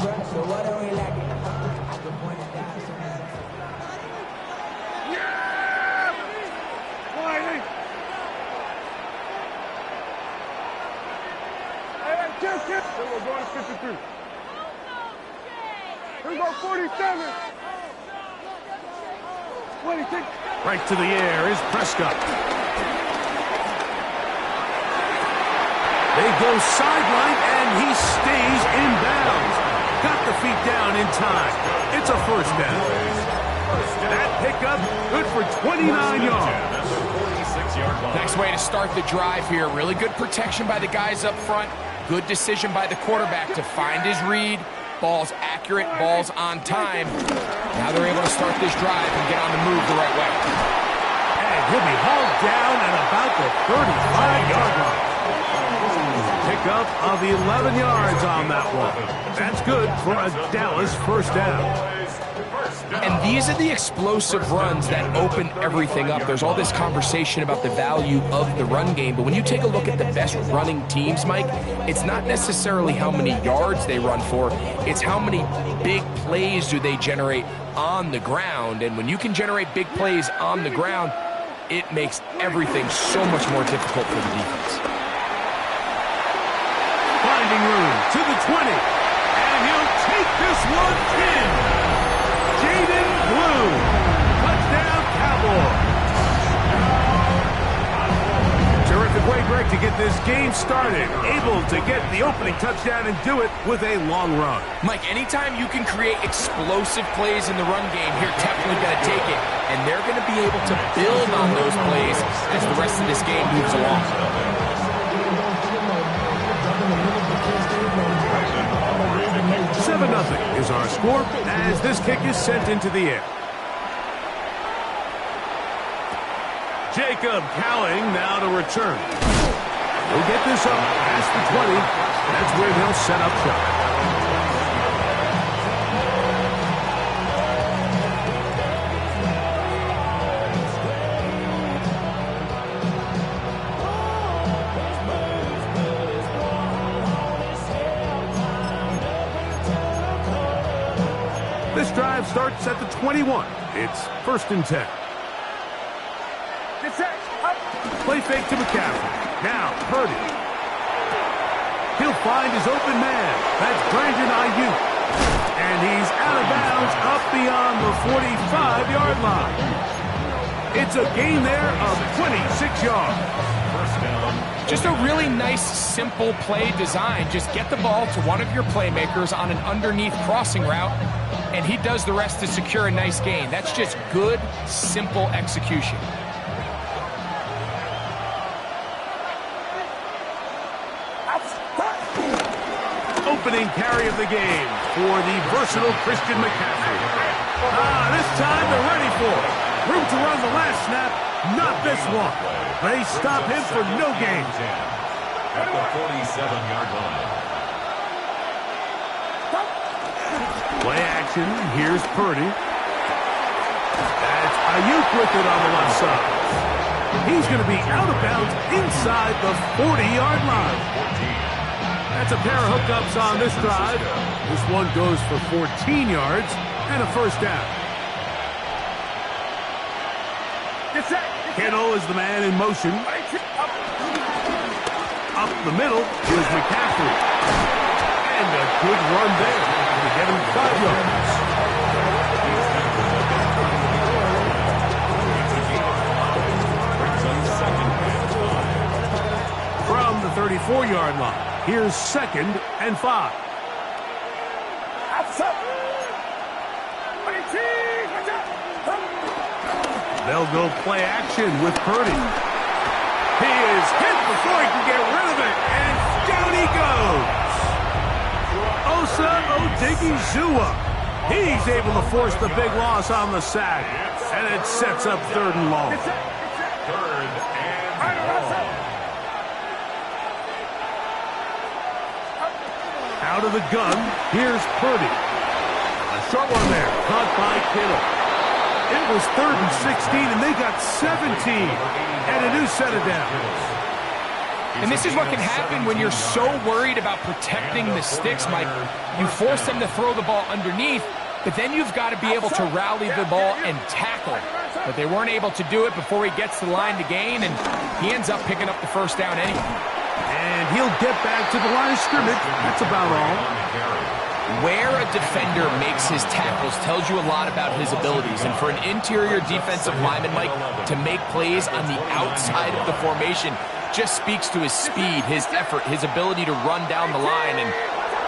We're going to 53. Here we go, 47. 26. Right to the air is Prescott. They go sideline, and he stays in bounds. Got the feet down in time. It's a first down. That pickup, good for 29 yards. Nice way to start the drive here. Really good protection by the guys up front. Good decision by the quarterback to find his read. Ball's accurate, ball's on time. Now they're able to start this drive and get on the move the right way. And he'll be hauled down at about the 35-yard line. Pickup of 11 yards on that one. That's good for a Dallas first down. And these are the explosive runs that open everything up. There's all this conversation about the value of the run game, but when you take a look at the best running teams, Mike, it's not necessarily how many yards they run for, it's how many big plays do they generate on the ground. And when you can generate big plays on the ground, it makes everything so much more difficult for the defense. Finding room to the 20, and he'll take this one in. Jaden Blue, touchdown Cowboys. Terrific way, Greg, to get this game started. Able to get the opening touchdown and do it with a long run. Mike, anytime you can create explosive plays in the run game, you're definitely going to take it. And they're going to be able to build on those plays as the rest of this game moves along. 7-0 is our score as this kick is sent into the air. Jacob Cowing now to return. He'll get this up past the 20. That's where they'll set up shop. This drive starts at the 21. It's 1st and 10. Play fake to McCaffrey. Now, Purdy. He'll find his open man. That's Brandon Ayuk. And he's out of bounds up beyond the 45-yard line. It's a gain there of 26 yards. Just a really nice, simple play design. Just get the ball to one of your playmakers on an underneath crossing route, and he does the rest to secure a nice gain. That's just good, simple execution. Opening carry of the game for the versatile Christian McCaffrey. This time they're ready for it. Room to run the last snap, not this one. They stop him for no gain. At the 47-yard line. Play action. Here's Purdy. That's Ayuk with it on the left side. He's going to be out of bounds inside the 40-yard line. That's a pair of hookups on this drive. This one goes for 14 yards and a first down. Kittle is the man in motion. Up the middle is McCaffrey. And a good run there to get him 5 yards. From the 34-yard line, here's 2nd and 5. They'll go play action with Purdy. He is hit before he can get rid of it, and down he goes. Osa Odigizua. He's able to force the big loss on the sack, and it sets up 3rd and long. Out of the gun, here's Purdy. A short one there, caught by Kittle. It was 3rd and 16, and they got 17, and a new set of downs. And this is what can happen when you're so worried about protecting the sticks, Mike. You force them to throw the ball underneath, but then you've got to be able to rally the ball and tackle. But they weren't able to do it before he gets to the line to gain, and he ends up picking up the first down anyway. And he'll get back to the line of scrimmage. That's about all. Where a defender makes his tackles tells you a lot about his abilities. And for an interior defensive lineman, Mike, to make plays on the outside of the formation just speaks to his speed, his effort, his ability to run down the line. And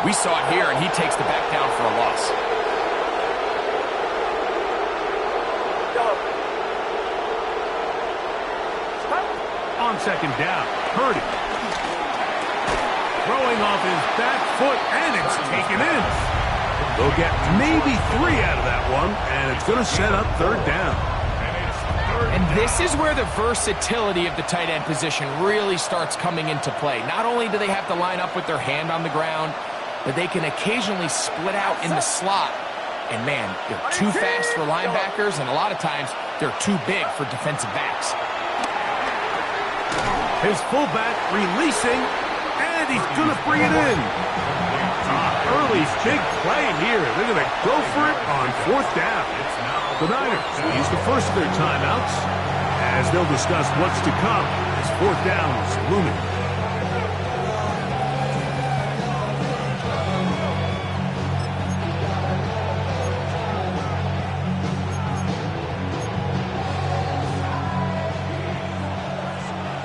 we saw it here, and he takes the back down for a loss. On second down, Purdy. Throwing off his back foot, and it's taken in. They'll get maybe 3 out of that one, and it's going to set up third down. And this is where the versatility of the tight end position really starts coming into play. Not only do they have to line up with their hand on the ground, but they can occasionally split out in the slot. And man, they're too fast for linebackers, and a lot of times they're too big for defensive backs. His fullback releasing, and he's going to bring it in. Early big play here. They're going to go for it on fourth down. The Niners use the first of their timeouts as they'll discuss what's to come as fourth down is looming.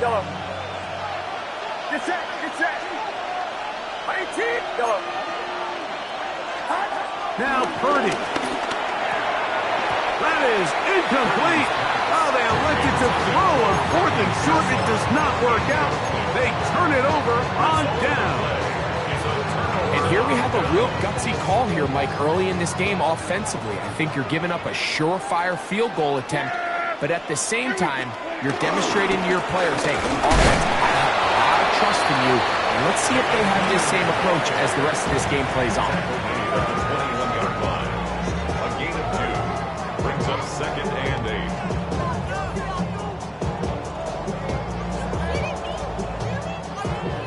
Yellow. Get set. Get set. 18. Yellow. Now Purdy. That is incomplete. Oh, they elected to throw on fourth and short. It does not work out. They turn it over on down. And here we have a real gutsy call here, Mike, early in this game offensively. I think you're giving up a surefire field goal attempt, but at the same time, you're demonstrating to your players, hey, offense, I have a lot of trust in you, and let's see if they have this same approach as the rest of this game plays on. At the 21-yard line, a gain of 2 brings up second and 8.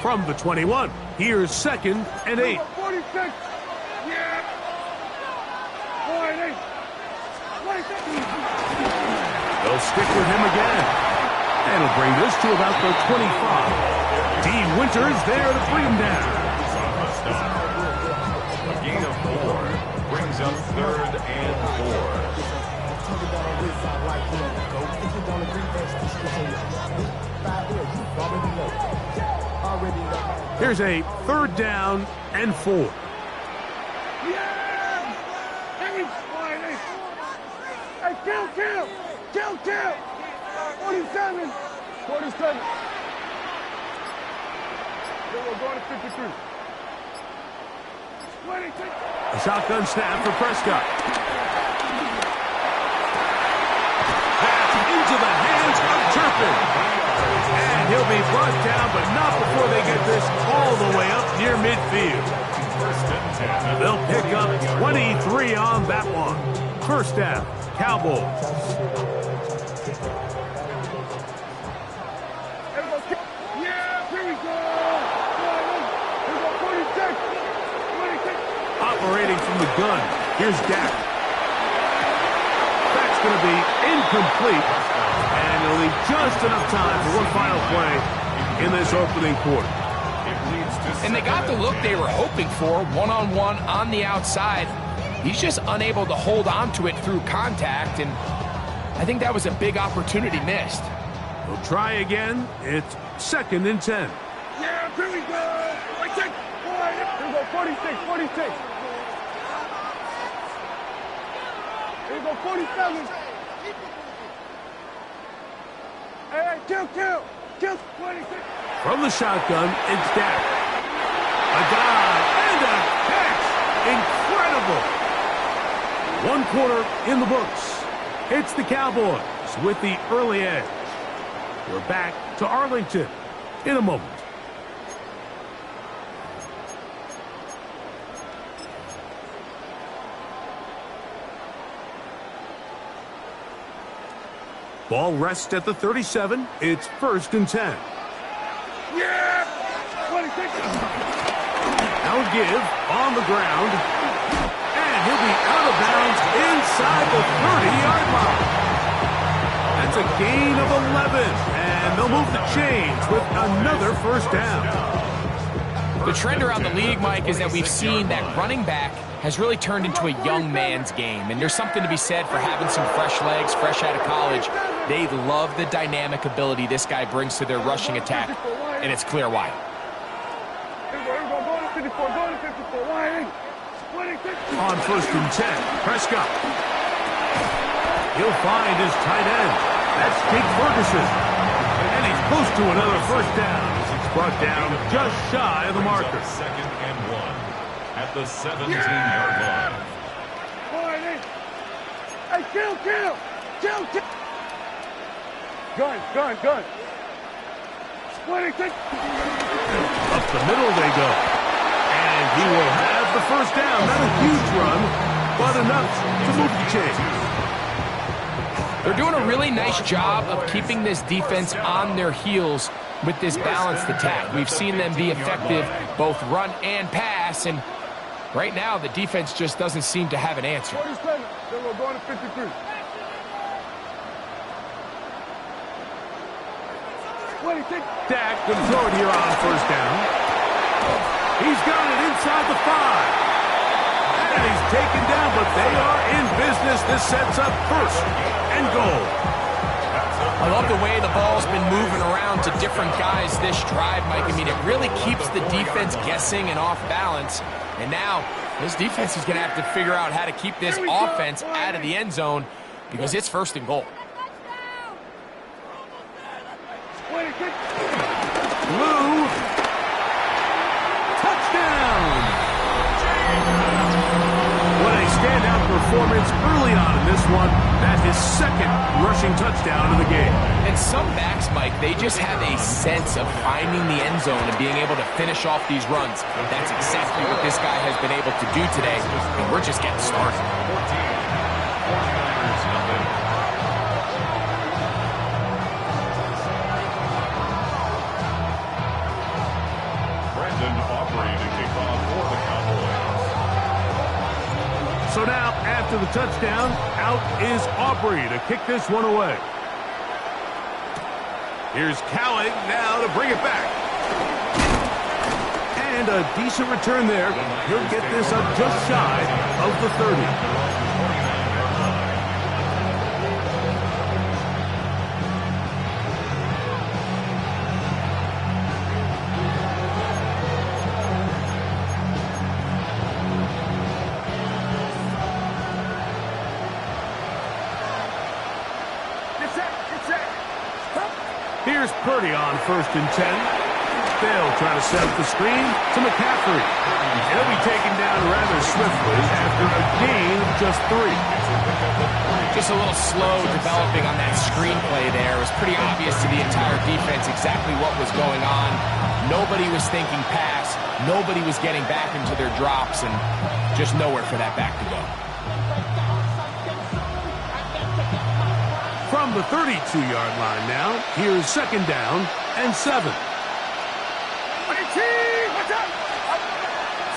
From the 21, here's second and 8. 46. Yeah. 48. 26. They'll stick with him again. And it'll bring this to about the 25. Dean Winters there to bring him down. A gain of 4 brings up third and 4. Here's a third down and 4. Yeah. Hey, kill. Kill. 47. 47. Then we're going to 53. 26. A shotgun snap for Prescott. That's into the hands of Turpin. And he'll be brought down, but not before they get this all the way up near midfield. They'll pick up 23 on that one. First down, Cowboys. Yeah, here we go. Here we go, 46. 26. Operating from the gun, here's Dak. That's going to be incomplete, and it'll leave just enough time for one final play in this opening quarter. And they got the look they were hoping for, one-on-one on the outside. He's just unable to hold on to it through contact, and I think that was a big opportunity missed. They'll try again. It's second and 10. Yeah, here we go. 46. Here we go, 46. 46. Here we go, 47. Hey, kill. 26. From the shotgun, it's Dak. A dive and a catch. Incredible. One quarter in the books. It's the Cowboys with the early edge. We're back to Arlington in a moment. Ball rests at the 37. It's first and 10. Yeah! Now a give on the ground. And he'll be out of bounds inside the 30-yard line. That's a gain of 11. And they'll move the chains with another first down. The trend around the league, Mike, is that we've seen that running back has really turned into a young man's game. And there's something to be said for having some fresh legs, fresh out of college. They love the dynamic ability this guy brings to their rushing attack, and it's clear why. On 1st and 10, Prescott. He'll find his tight end. That's Jake Ferguson. And he's close to another first down. He's brought down just shy of the marker. Second and 1 at the 17-yard line. Hey, kill! Gun. 26. Up the middle they go. And he will have the first down. Not a huge run, but enough to move the chains. They're doing a really nice job of keeping this defense on their heels with this balanced attack. We've seen them be effective both run and pass, and right now the defense just doesn't seem to have an answer. 47. Then we're going to 53. 26. Dak going to throw it here on first down. He's got it inside the 5. And he's taken down, but they are in business. This sets up first and goal. I love the way the ball's been moving around to different guys this drive, Mike. I mean, it really keeps the defense guessing and off balance. And now this defense is going to have to figure out how to keep this offense out of the end zone because it's first and goal. Blue. Touchdown. What a standout performance early on in this one. That's his second rushing touchdown of the game. And some backs, Mike, they just have a sense of finding the end zone and being able to finish off these runs. That's exactly what this guy has been able to do today, and we're just getting started. 49ers nothing. Brandon Aubrey to kick off for the Cowboys. So now, after the touchdown, out is Aubrey to kick this one away. Here's Cowing now to bring it back. And a decent return there. He'll get this up just shy of the 30. Here's Purdy on 1st and 10. They'll try to set up the screen to McCaffrey. He'll be taken down rather swiftly after a gain of just 3. Just a little slow developing on that screenplay there. It was pretty obvious to the entire defense exactly what was going on. Nobody was thinking pass. Nobody was getting back into their drops, and just nowhere for that back to go. From the 32-yard line now, here's 2nd down and 7.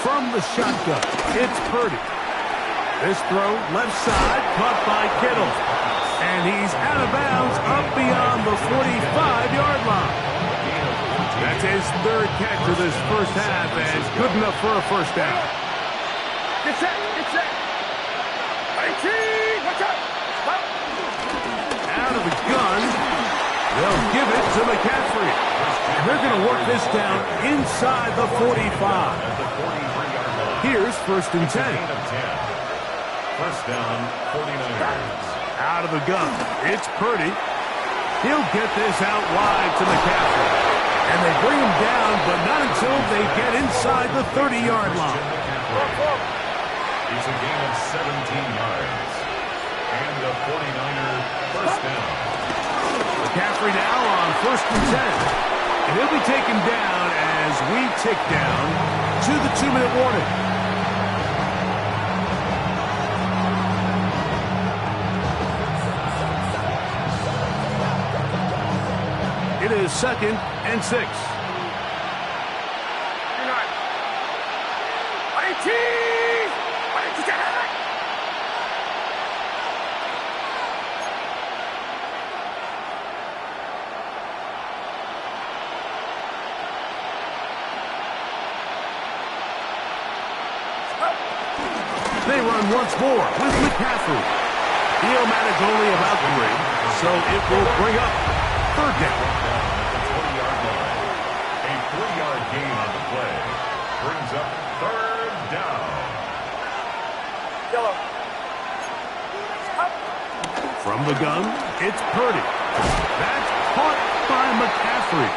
From the shotgun, it's Purdy. This throw left side, caught by Kittle. And he's out of bounds up beyond the 45-yard line. That's his 3rd catch of this first half, and good enough for a first down. Get set. Watch out. Out of the gun, they'll give it to McCaffrey. And they're going to work this down inside the 45. Here's 1st and 10. First down, 49ers. Out of the gun, it's Purdy. He'll get this out wide to McCaffrey. And they bring him down, but not until they get inside the 30-yard line. It's a gain of 17 yards. And a 49er first down. McCaffrey now on 1st and 10. And he'll be taken down as we tick down to the 2-minute warning. It is 2nd and 6. They run once more with McCaffrey. He'll manage only about 3, so it will bring up 3rd down. A 3-yard gain on the play brings up 3rd down. From the gun, it's Purdy. That's caught by McCaffrey.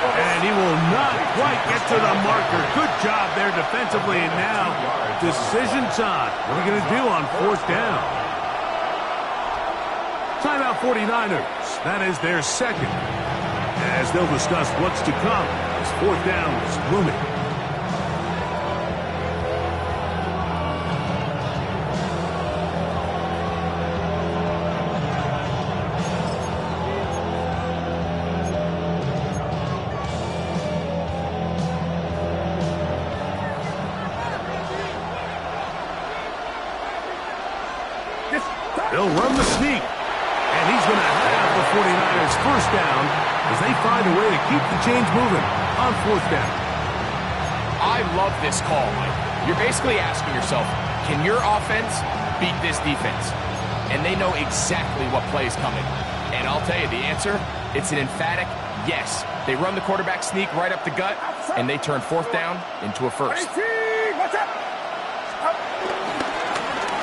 And he will not quite get to the marker. Good job there defensively. And now, decision time. What are we going to do on 4th down? Timeout 49ers. That is their 2nd. As they'll discuss what's to come as 4th down is looming. They'll run the sneak. And he's going to have the 49ers 1st down as they find a way to keep the chains moving on 4th down. I love this call, Mike. You're basically asking yourself, can your offense beat this defense? And they know exactly what play is coming. And I'll tell you the answer, it's an emphatic yes. They run the quarterback sneak right up the gut, and they turn 4th down into a 1st.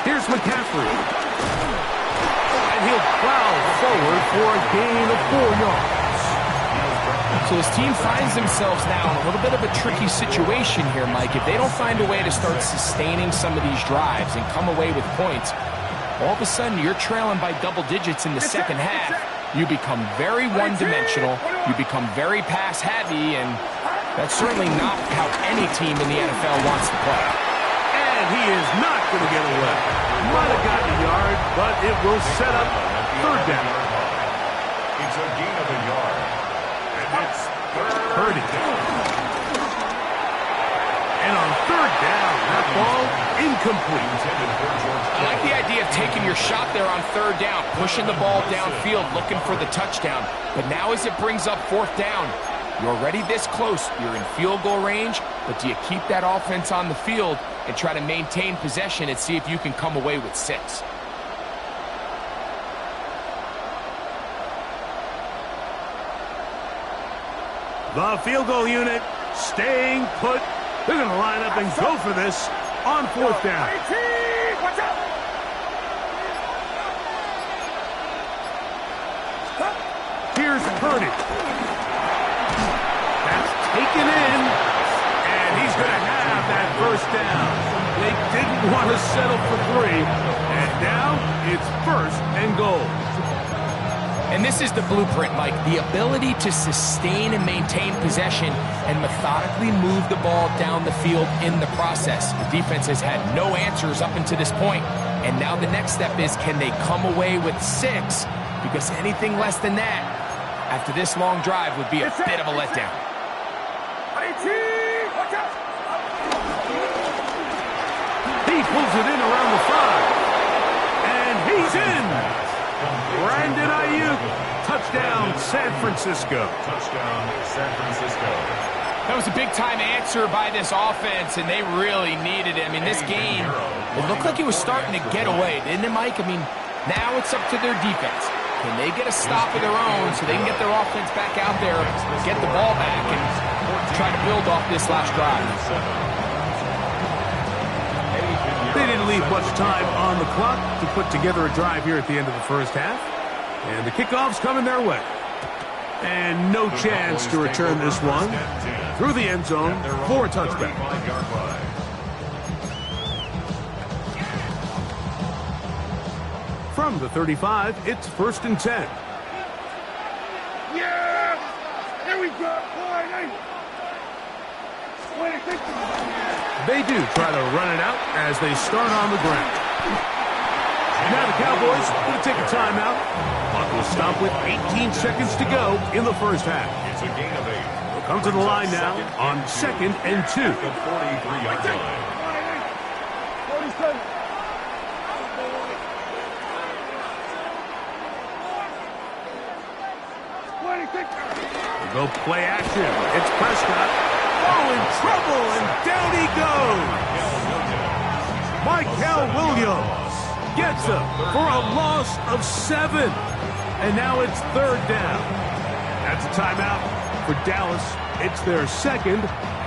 Here's McCaffrey. And he'll plow forward for a gain of 4 yards. So his team finds themselves now in a little bit of a tricky situation here, Mike. If they don't find a way to start sustaining some of these drives and come away with points, all of a sudden you're trailing by double digits in the 2nd half. You become very one-dimensional. You become very pass-heavy, and that's certainly not how any team in the NFL wants to play. And he is not going to get away. Might have gotten a yard, but it will set up 3rd down. It's a gain of a yard. And it's Purdy. And on 3rd down, that ball incomplete. I like the idea of taking your shot there on 3rd down, pushing the ball downfield, looking for the touchdown. But now as it brings up 4th down, you're already this close. You're in field goal range, but do you keep that offense on the field and try to maintain possession and see if you can come away with 6? The field goal unit staying put. They're going to line up and go for this on 4th down. Here's Purdy. That's taken in, and he's going to have that 1st down. They didn't want to settle for 3, and now it's 1st and goal. And this is the blueprint, Mike. The ability to sustain and maintain possession and methodically move the ball down the field in the process. The defense has had no answers up until this point, and now the next step is, can they come away with 6? Because anything less than that, after this long drive, would be a bit of a letdown. He pulls it in around the 5, and he's in. Brandon Ayuk, touchdown San Francisco. touchdown San Francisco. That was a big-time answer by this offense, and they really needed it. I mean, this game, it looked like it was starting to get away, didn't it, Mike? I mean, now it's up to their defense. Can they get a stop of their own so they can get their offense back out there, get the ball back, and try to build off this last drive? They didn't leave much time on the clock to put together a drive here at the end of the 1st half. And the kickoff's coming their way. And no chance to return this one through the end zone for a touchback. From the 35, it's 1st and 10. Yeah! Here we go! They do try to run it out as they start on the ground. Now the Cowboys going to take a timeout. Clock will stop with 18 seconds to go in the 1st half. It's a gain of 8. They'll come to the line now on 2nd and 2. The 43-yard line. Go play action. It's Prescott. Oh, in trouble, and down he goes. Michael Williams gets him for a loss of 7. And now it's 3rd down. That's a timeout for Dallas. It's their second,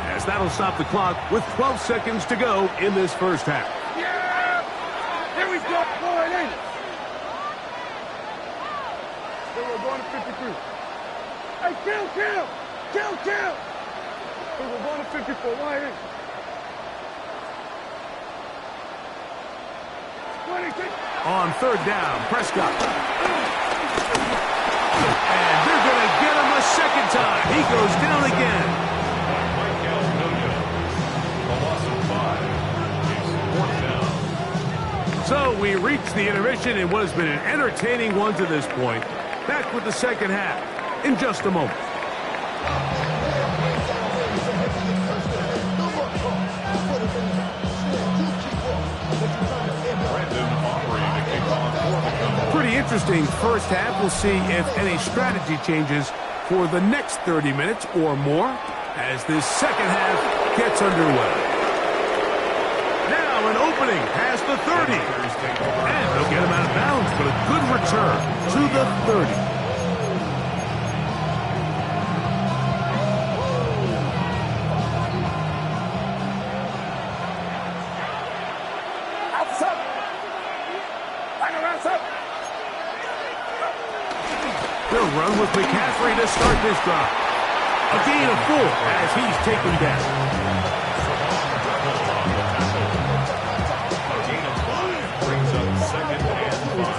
as that'll stop the clock with 12 seconds to go in this first half. Yeah! Here we go. Boy, in. Then we're going to 53. Hey, kill! Then we're going to 54. Wide in. 26. On 3rd down, Prescott. And they're going to get him a second time. He goes down again. Michael Williams. A loss of 5. It's 4th down. So we reach the intermission in what has been an entertaining one to this point. Back with the second half in just a moment. Pretty interesting first half. We'll see if any strategy changes for the next 30 minutes or more as this second half gets underway. Now an opening past the 30. And they'll get him out of bounds, but a good return to the 30. They'll run with McCaffrey to start this drive. A gain of 4 as he's taken down. A gain of 5 brings up 2nd and 5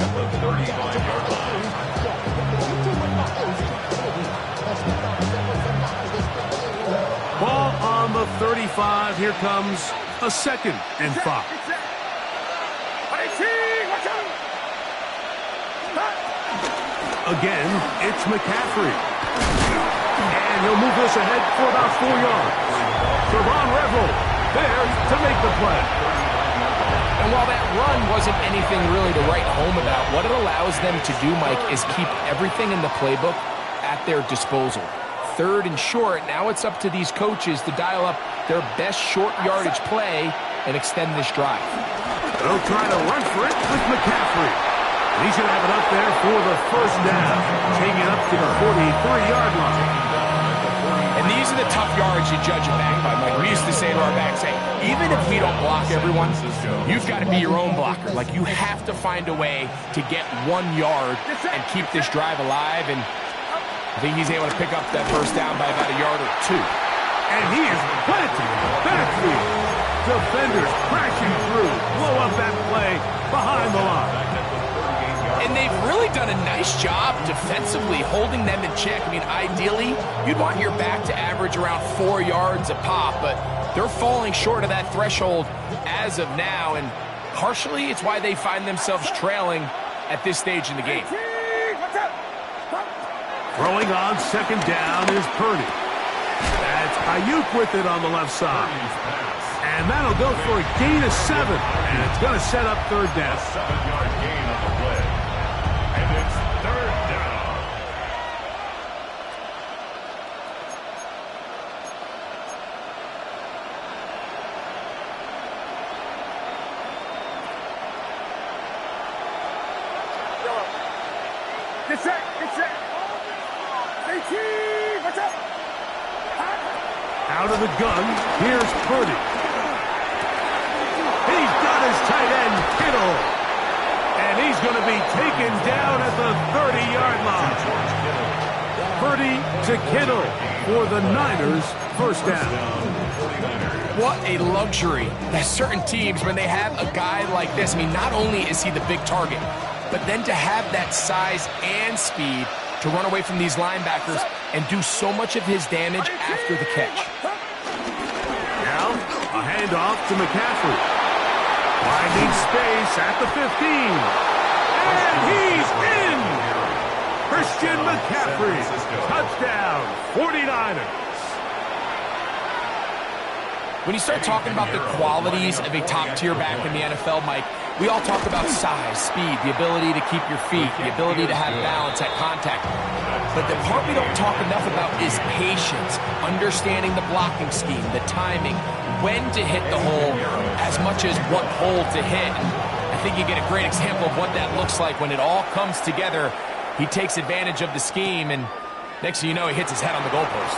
at the 35-yard line. Ball on the 35. Here comes a 2nd and 5. Again, it's McCaffrey. And he'll move this ahead for about 4 yards. Trevon Revel there to make the play. And while that run wasn't anything really to write home about, what it allows them to do, Mike, is keep everything in the playbook at their disposal. 3rd and short, now it's up to these coaches to dial up their best short yardage play and extend this drive. They'll try to run for it with McCaffrey. He's going to have it up there for the first down, taking it up to the 43-yard line. And these are the tough yards you judge a back by, Mike. We used to say to our backs, hey, even if we don't block everyone, you've got to be your own blocker. Like, you have to find a way to get 1 yard and keep this drive alive. And I think he's able to pick up that first down by about a yard or 2. And he is planted backfield. Defenders crashing through, blow up that play behind the line. And they've really done a nice job defensively holding them in check. I mean, ideally, you'd want your back to average around 4 yards a pop, but they're falling short of that threshold as of now, and partially it's why they find themselves trailing at this stage in the game. Throwing on 2nd down is Purdy. That's Ayuk with it on the left side. And that'll go for a gain of 7, and it's going to set up 3rd down. 7-yard gain on the play. And it's 3rd down. Get set. 18, watch out. Out of the gun, here's Purdy. He's got his tight end, Kittle. And he's going to be taken down at the 30-yard line. Purdy to Kittle for the Niners, first down. What a luxury that certain teams, when they have a guy like this, I mean, not only is he the big target, but then to have that size and speed to run away from these linebackers and do so much of his damage after the catch. Now, a handoff to McCaffrey. Finding space at the 15. And he's in! Christian McCaffrey. Touchdown, 49ers. When you start talking about the qualities of a top-tier back in the NFL, Mike, we all talk about size, speed, the ability to keep your feet, the ability to have balance at contact. But the part we don't talk enough about is patience, understanding the blocking scheme, the timing, when to hit the hole, as much as what hole to hit. And I think you get a great example of what that looks like when it all comes together. He takes advantage of the scheme, and next thing you know, he hits his head on the goalpost.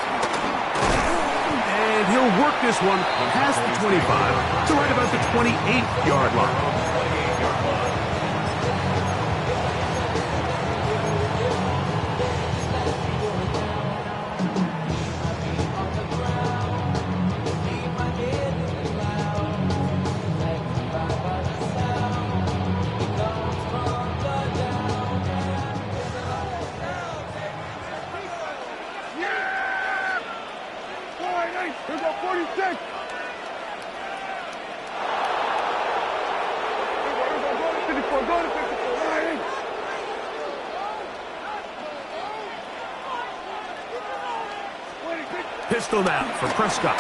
And he'll work this one past the 25 to right about the 28-yard line. Here go 46. Here go to 54. Go to 54. Right. Pistol now for Prescott.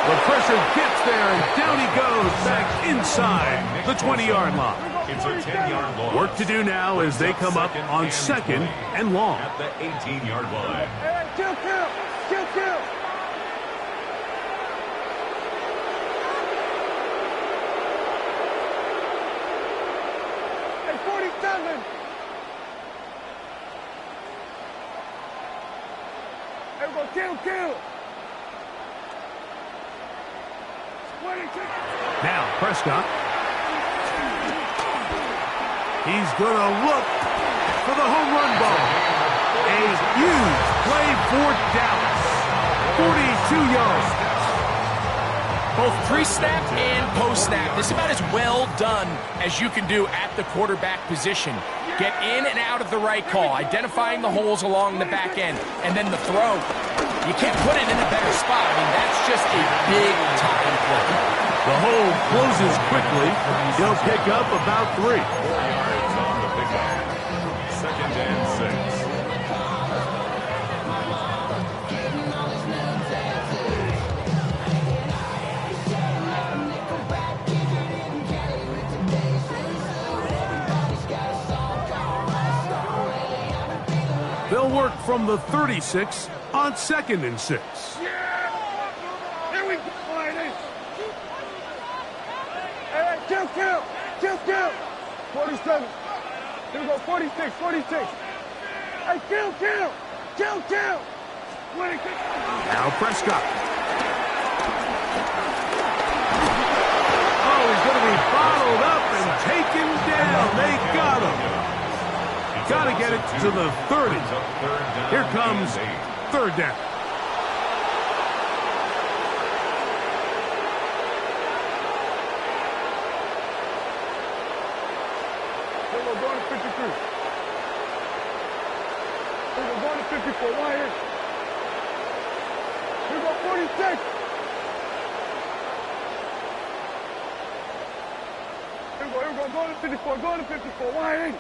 The pressure gets there, and down he goes back inside the 20-yard line. It's a 10-yard loss. Work to do now as they come up on second and long. At the 18-yard line. Hey, kill. Hey, 47. Hey, go kill. 26. Now Prescott. He's going to look for the home run ball. A huge play for Dallas. 42 yards. Both pre-snap and post-snap. This is about as well done as you can do at the quarterback position. Get in and out of the right call, identifying the holes along the back end, and then the throw. You can't put it in a better spot. I mean, that's just a big-time play. The hole closes quickly. He'll pick up about 3. 4 yards on the pickup. 2nd and 6. They'll work from the 36 on 2nd and 6. Yeah! Here we go. Hey, kill. 47. Here we go, 46. Hey, kill. 26. Now Prescott. Oh, he's going to be bottled up and taken down. They got him. Got to get it to the 30. Here comes 3rd down. We're going to 53. We're going to 54. Why here? Here we go, 46. Here we go. Going to 54. Going to 54. Why here?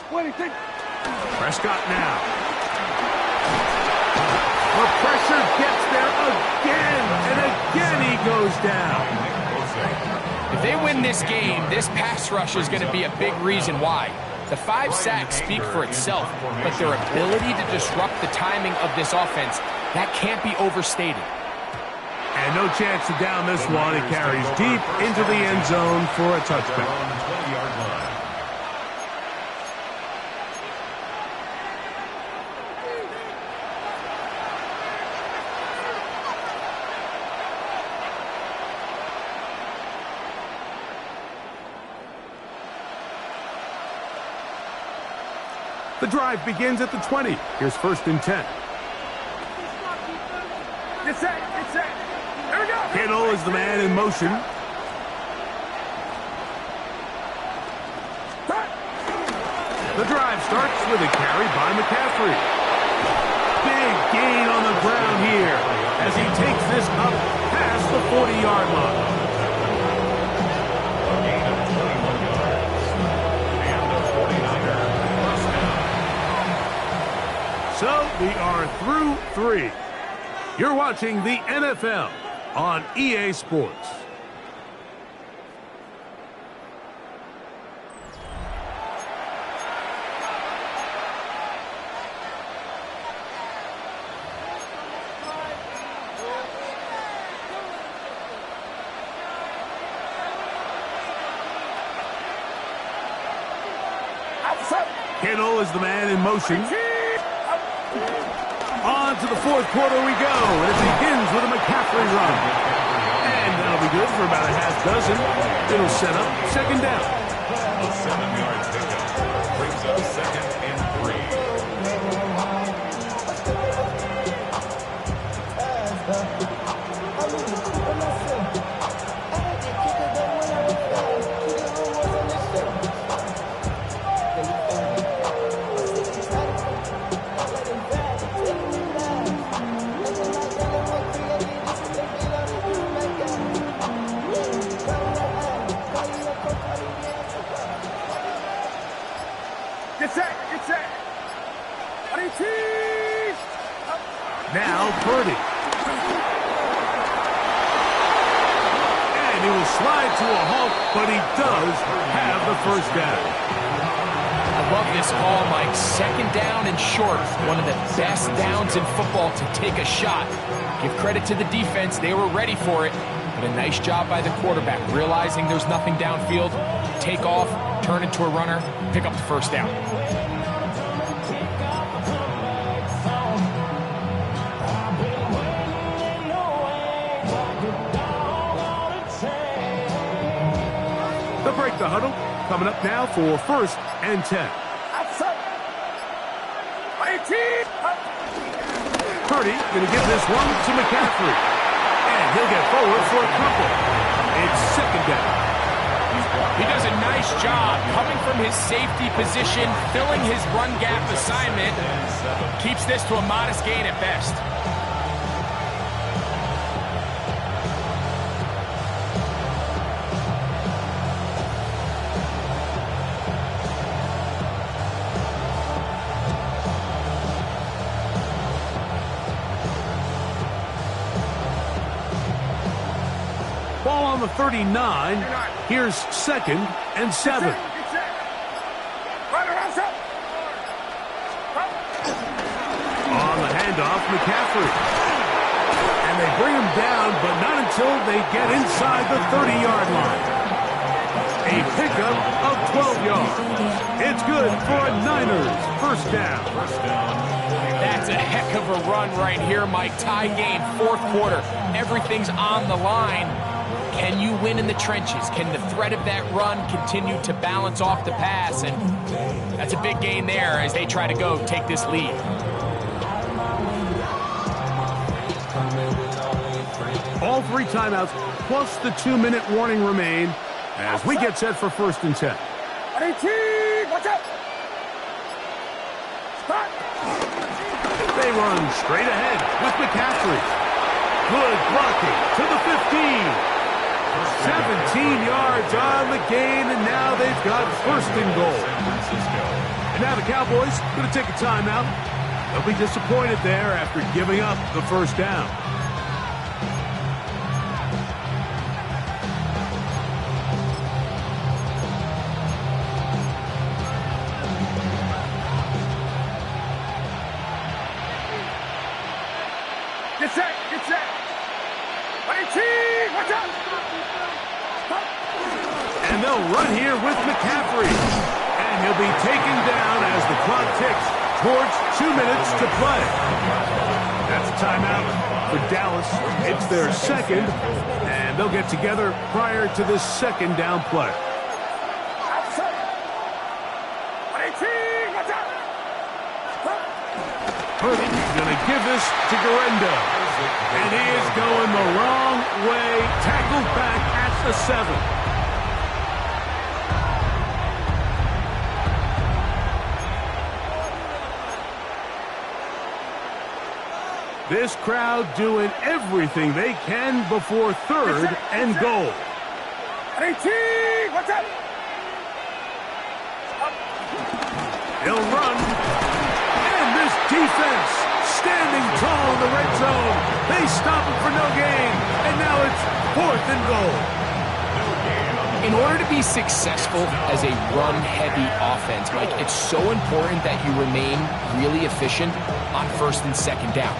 26. Prescott now. The pressure gets there again, and again he goes down. If they win this game, this pass rush is going to be a big reason why. The 5 sacks speak for itself, but their ability to disrupt the timing of this offense, that can't be overstated. And no chance to down this one. It carries deep into the end zone for a touchback. The drive begins at the 20. Here's 1st and 10. Get set. Here we go. Kittle is the man in motion. The drive starts with a carry by McCaffrey. Big gain on the ground here as he takes this up past the 40-yard line. A gain of 21 yards. And the 49er first down. So we are through 3. You're watching the NFL on EA Sports. Kittle is the man in motion. On to the fourth quarter we go, and it begins with a McCaffrey run. And that'll be good for about a half dozen. It'll set up second down. A 7-yard pickup brings up second and 3. Get set. Now Purdy. And he will slide to a halt, but he does have the first down. I love this call, Mike. Second down and short. One of the best downs in football to take a shot. Give credit to the defense. They were ready for it. But a nice job by the quarterback, realizing there's nothing downfield. Take off, turn into a runner, pick up the first down. They'll break the huddle. Coming up now for 1st and 10. Purdy going to give this one to McCaffrey. And he'll get forward for a couple. It's second down. He does a nice job coming from his safety position, filling his run gap assignment. Keeps this to a modest gain at best. Ball on the 39. Here's 2nd and 7. On the handoff, McCaffrey. And they bring him down, but not until they get inside the 30-yard line. A pickup of 12 yards. It's good for a Niners first down. That's a heck of a run right here, Mike. Tie game, 4th quarter. Everything's on the line. Can you win in the trenches? Can the threat of that run continue to balance off the pass? And that's a big gain there as they try to go take this lead. All 3 timeouts plus the 2-minute warning remain as we get set for 1st and 10. Watch out! Stop! They run straight ahead with McCaffrey. Good blocking to the 15. 17 yards on the gain, and now they've got 1st and goal. And now the Cowboys going to take a timeout. They'll be disappointed there after giving up the first down. Get set! Watch out! And they'll run here with McCaffrey. And he'll be taken down as the clock ticks towards 2 minutes to play. That's a timeout for Dallas. It's their 2nd, and they'll get together prior to this 2nd down play. Purdy's going to give this to Garendo. And he is going the wrong way. Tackled back at the 7. This crowd doing everything they can before 3rd and goal. Watch out! He'll run. And this defense standing tall in the red zone. They stop him for no gain, and now it's 4th and goal. In order to be successful as a run-heavy offense, Mike, it's so important that you remain really efficient on 1st and 2nd down.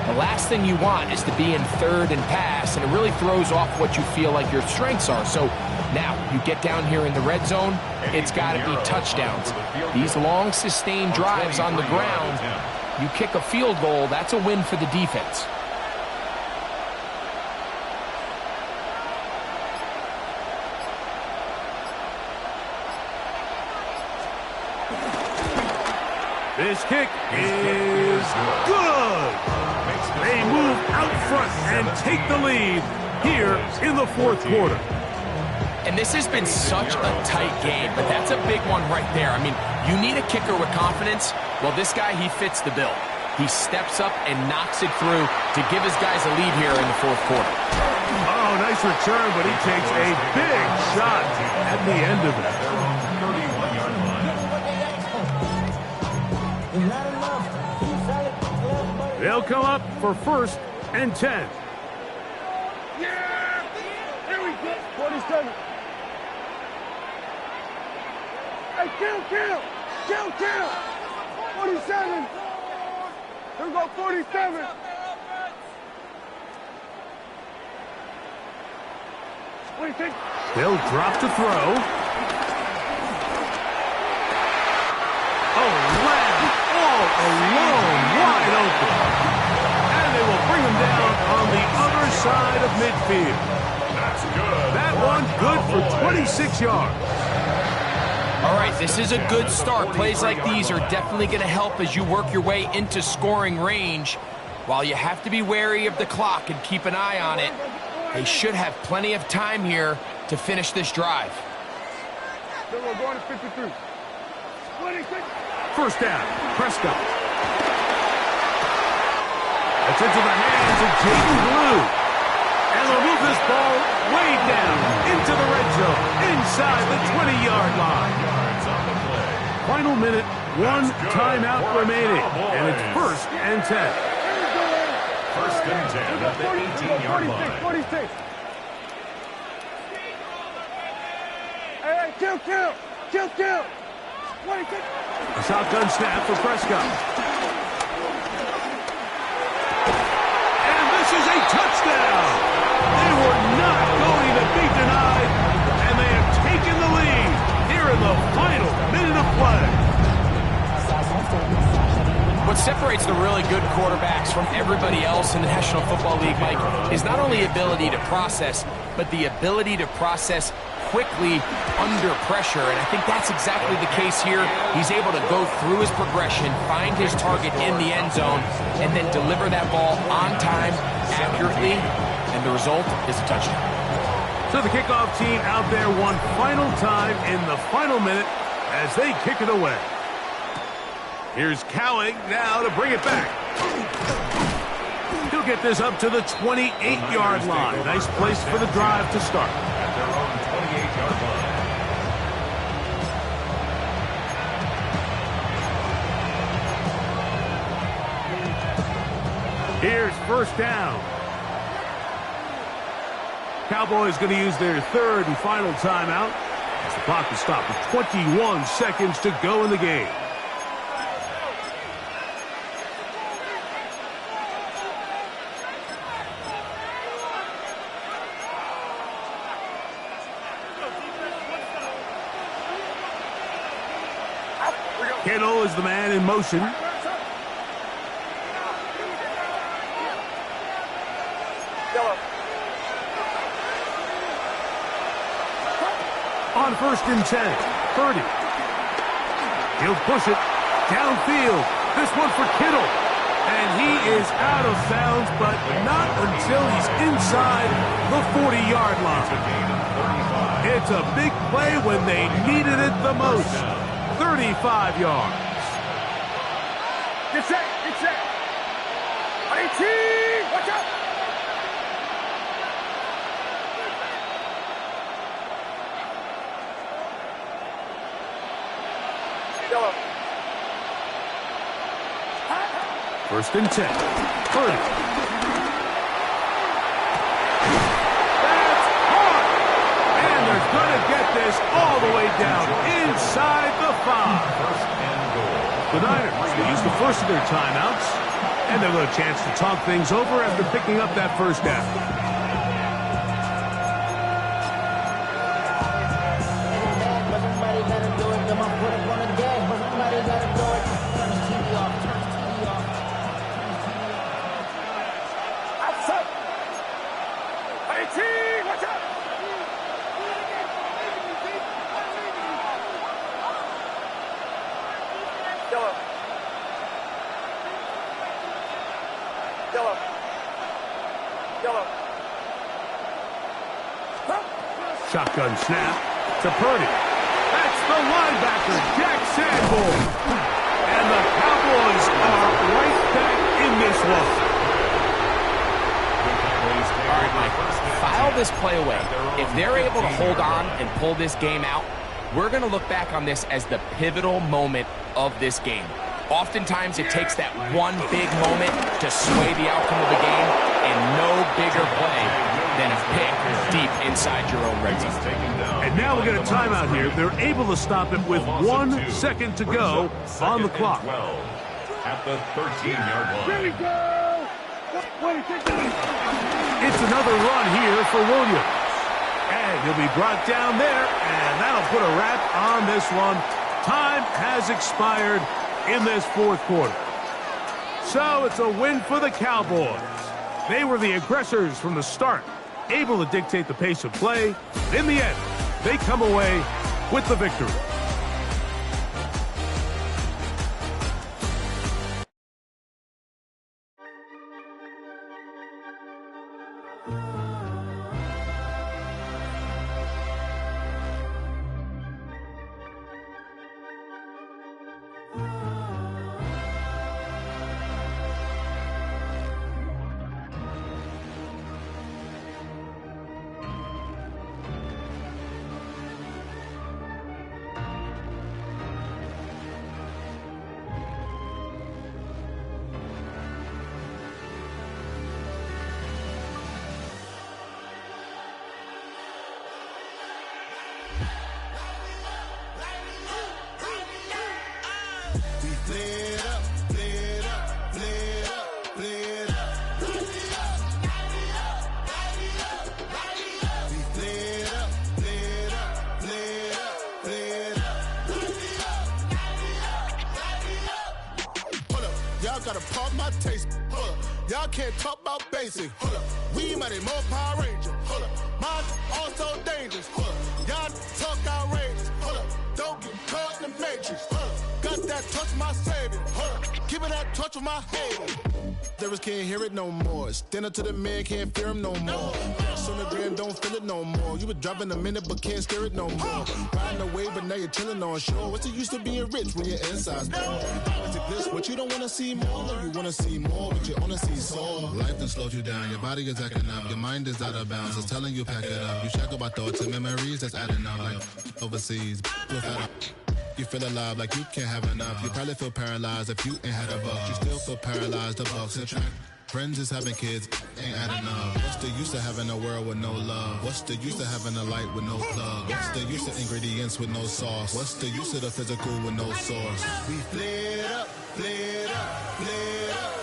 The last thing you want is to be in 3rd and pass, and it really throws off what you feel like your strengths are. So now you get down here in the red zone, it's got to be touchdowns. These long, sustained drives on the ground, you kick a field goal, that's a win for the defense. This kick is good. They move out front and take the lead here in the 4th quarter. And this has been such a tight game, but that's a big one right there. I mean, you need a kicker with confidence. Well, this guy, he fits the bill. He steps up and knocks it through to give his guys a lead here in the 4th quarter. Oh, nice return, but he takes a big shot at the end of it. They'll come up for 1st and 10. Yeah! Here we go. 47. Hey, kill! 47. Here we go, 47. What do you think? They'll drop to throw. Oh, Lamb all alone, wide open. And they will bring him down on the other side of midfield. That's good. That one good for 26 yards. All right, this is a good start. Plays like these are definitely going to help as you work your way into scoring range. While you have to be wary of the clock and keep an eye on it, they should have plenty of time here to finish this drive. So we're going to 53. 26. 1st down, Prescott. It's into the hands of Jaden Blue. And they'll move this ball way down into the red zone, inside the 20-yard line. Final minute, 1 timeout remaining, and it's 1st and 10. 1st and 10 at the 18-yard line. 46. Hey, kill. 26. A shotgun snap for Prescott. And this is a touchdown. They were not going to be denied, and they have taken the lead here in the final minute of play. What separates the really good quarterbacks from everybody else in the National Football League, Mike, is not only ability to process, but the ability to process quickly under pressure, and I think that's exactly the case here. He's able to go through his progression, find his target in the end zone, and then deliver that ball on time, accurately, and the result is a touchdown. So the kickoff team out there one final time in the final minute as they kick it away. Here's Cowing now to bring it back. He'll get this up to the 28-yard line. Nice place for the drive to start. At their own 28-yard line. Here's 1st down. Cowboys going to use their 3rd and final timeout as the clock is stopped with 21 seconds to go in the game. Kittle is the man in motion. On 1st and 10, 30. He'll push it downfield. This one for Kittle. And he is out of bounds, but not until he's inside the 40-yard line. It's a big play when they needed it the most. 35 yards. Get set. 18. Watch out. Yellow. 1st and 10. 30. this all the way down inside the 5. First and goal. The Niners, they use the first of their timeouts, and they'll get a chance to talk things over after picking up that first down. Outside. Hey, team, watch out. Yellow. Yellow. Yellow. Shotgun snap to Purdy. That's the linebacker, Jack Sanborn. And the Cowboys are right back in this one. All right, Mike, file this play away. If they're able to hold on and pull this game out, we're going to look back on this as the pivotal moment of this game. Oftentimes, it takes that one big moment to sway the outcome of the game, and no bigger play than a pick deep inside your own red zone. And now we get a timeout here. They're able to stop it with 1 second to go on the clock. At the 13-yard line. Here we go. It's another run here for Williams. And he'll be brought down there, and that'll put a wrap on this one. Time has expired in this fourth quarter. So it's a win for the Cowboys. They were the aggressors from the start, able to dictate the pace of play. In the end, they come away with the victory. Y'all gotta pump my taste. Hold up. Y'all can't talk about basic. Hold up. We mighty more Power Ranger. Hold up. Mine also dangerous. Hold up. Y'all talk outrageous. Hold up. Don't get caught in the matrix. Hold up. Got that touch of my savior. Hold up. Give it that touch of my hater. Lyrics can't hear it no more. Stand up to the man, can't fear him no more. On the gram, don't feel it no more. You were driving a minute, but can't steer it no more. Riding away, but now you're chilling on shore. What's the use of being rich when your inside's poor? It's a glitch, what you don't wanna see more. You wanna see more, but you wanna see soul. Life done slowed you down. Your body is acting up. Your mind is out of bounds. It's telling you pack it up. You shack up my thoughts and memories that's adding up. Like overseas, you feel alive like you can't have enough. You probably feel paralyzed if you ain't had a buck. You still feel paralyzed, the bucks and track. Friends is having kids, ain't adding up. What's the use of having a world with no love? What's the use of having a light with no plug? What's the use of ingredients with no sauce? What's the use of the physical with no source? We flared up, flared up, flared up.